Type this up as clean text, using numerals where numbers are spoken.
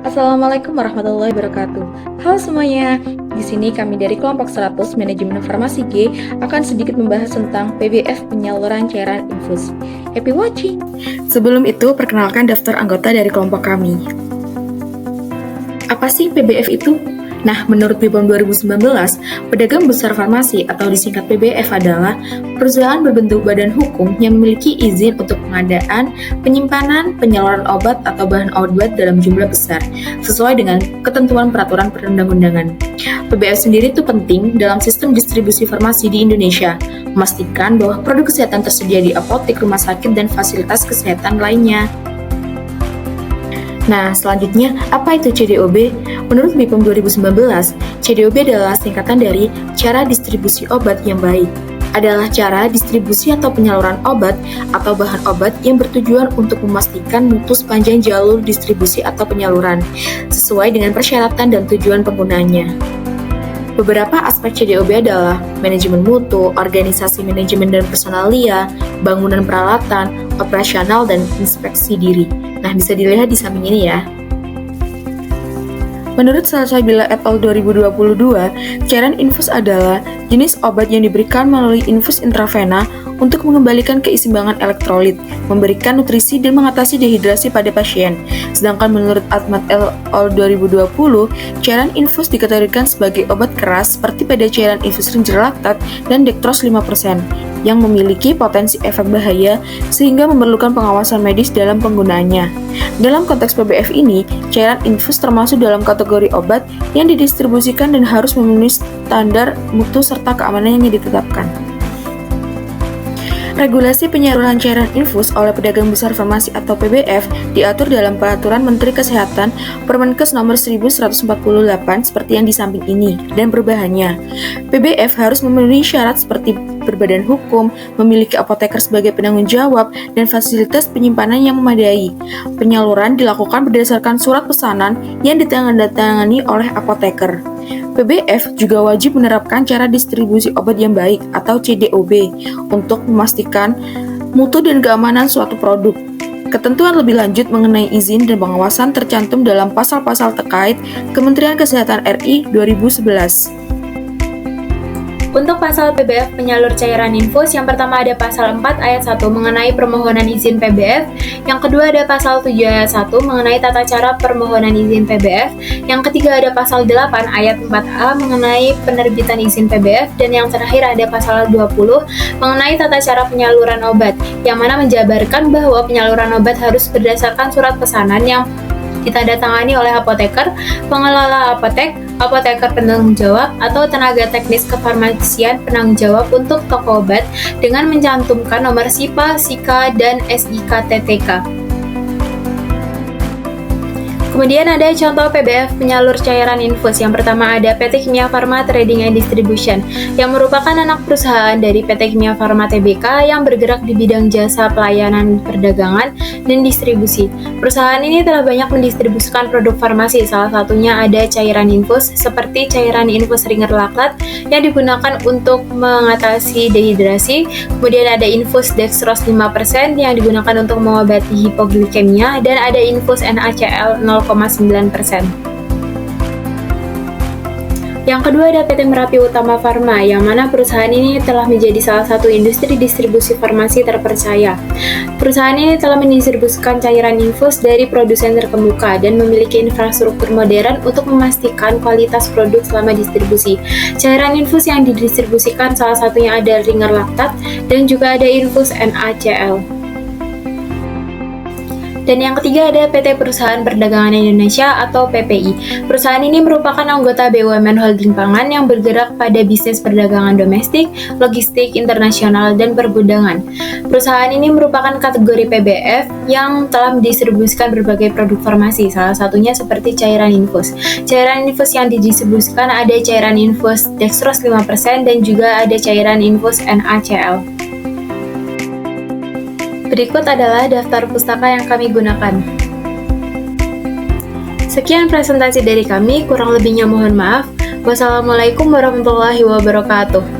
Assalamualaikum warahmatullahi wabarakatuh. Halo semuanya, di sini kami dari kelompok 100 Manajemen Farmasi G akan sedikit membahas tentang PBF penyaluran cairan infus. Happy watching! Sebelum itu, perkenalkan daftar anggota dari kelompok kami. Apa sih PBF itu? Nah, menurut BPOM 2019, pedagang besar farmasi atau disingkat PBF adalah perusahaan berbentuk badan hukum yang memiliki izin untuk pengadaan, penyimpanan, penyaluran obat atau bahan obat dalam jumlah besar, sesuai dengan ketentuan peraturan perundang-undangan. PBF sendiri itu penting dalam sistem distribusi farmasi di Indonesia, memastikan bahwa produk kesehatan tersedia di apotek, rumah sakit, dan fasilitas kesehatan lainnya. Nah, selanjutnya, apa itu CDOB? Menurut BPOM 2019, CDOB adalah singkatan dari cara distribusi obat yang baik. Adalah cara distribusi atau penyaluran obat atau bahan obat yang bertujuan untuk memastikan mutu sepanjang jalur distribusi atau penyaluran, sesuai dengan persyaratan dan tujuan penggunanya. Beberapa aspek CDOB adalah manajemen mutu, organisasi manajemen dan personalia, bangunan peralatan, operasional, dan inspeksi diri. Nah, bisa dilihat di samping ini ya. Menurut Salsabila et al. 2022, cairan infus adalah jenis obat yang diberikan melalui infus intravena untuk mengembalikan keseimbangan elektrolit, memberikan nutrisi, dan mengatasi dehidrasi pada pasien. Sedangkan menurut Atmat et al. 2020, cairan infus dikategorikan sebagai obat keras seperti pada cairan infus ringer laktat dan dextrose 5%, yang memiliki potensi efek bahaya sehingga memerlukan pengawasan medis dalam penggunaannya. Dalam konteks PBF ini, cairan infus termasuk dalam kategori obat yang didistribusikan dan harus memenuhi standar mutu serta keamanan yang ditetapkan. Regulasi penyaluran cairan infus oleh pedagang besar farmasi atau PBF diatur dalam Peraturan Menteri Kesehatan Permenkes Nomor 1148 seperti yang di samping ini, dan perubahannya. PBF harus memenuhi syarat seperti berbadan hukum, memiliki apoteker sebagai penanggung jawab, dan fasilitas penyimpanan yang memadai. Penyaluran dilakukan berdasarkan surat pesanan yang ditandatangani oleh apoteker. PBF juga wajib menerapkan cara distribusi obat yang baik atau CDOB untuk memastikan mutu dan keamanan suatu produk. Ketentuan lebih lanjut mengenai izin dan pengawasan tercantum dalam pasal-pasal terkait Kementerian Kesehatan RI 2011. Untuk pasal PBF penyalur cairan infus, yang pertama ada pasal 4 ayat 1 mengenai permohonan izin PBF, yang kedua ada pasal 7 ayat 1 mengenai tata cara permohonan izin PBF, yang ketiga ada pasal 8 ayat 4A mengenai penerbitan izin PBF, dan yang terakhir ada pasal 20 mengenai tata cara penyaluran obat, yang mana menjabarkan bahwa penyaluran obat harus berdasarkan surat pesanan yang ditandatangani oleh apoteker, pengelola apotek, apoteker penanggung jawab, atau tenaga teknis kefarmasian penanggung jawab untuk toko obat dengan mencantumkan nomor SIPA, SIKA, dan SIKTTK. Kemudian ada contoh PBF penyalur cairan infus. Yang pertama ada PT Kimia Farma Trading and Distribution, yang merupakan anak perusahaan dari PT Kimia Farma Tbk yang bergerak di bidang jasa pelayanan perdagangan dan distribusi. Perusahaan ini telah banyak mendistribusikan produk farmasi, salah satunya ada cairan infus seperti cairan infus ringer laktat yang digunakan untuk mengatasi dehidrasi, kemudian ada infus dextrose 5% yang digunakan untuk mengobati hipoglikemia, dan ada infus NaCl 0,9%. Yang kedua ada PT Merapi Utama Farma, yang mana perusahaan ini telah menjadi salah satu industri distribusi farmasi terpercaya. Perusahaan ini telah mendistribusikan cairan infus dari produsen terkemuka dan memiliki infrastruktur modern untuk memastikan kualitas produk selama distribusi. Cairan infus yang didistribusikan salah satunya ada ringer laktat dan juga ada infus NaCl. Dan yang ketiga ada PT Perusahaan Perdagangan Indonesia atau PPI. Perusahaan ini merupakan anggota BUMN Holding Pangan yang bergerak pada bisnis perdagangan domestik, logistik, internasional, dan pergudangan. Perusahaan ini merupakan kategori PBF yang telah mendistribusikan berbagai produk farmasi, salah satunya seperti cairan infus. Cairan infus yang didistribusikan ada cairan infus dextrose 5% dan juga ada cairan infus NaCl. Berikut adalah daftar pustaka yang kami gunakan. Sekian presentasi dari kami, kurang lebihnya mohon maaf. Wassalamualaikum warahmatullahi wabarakatuh.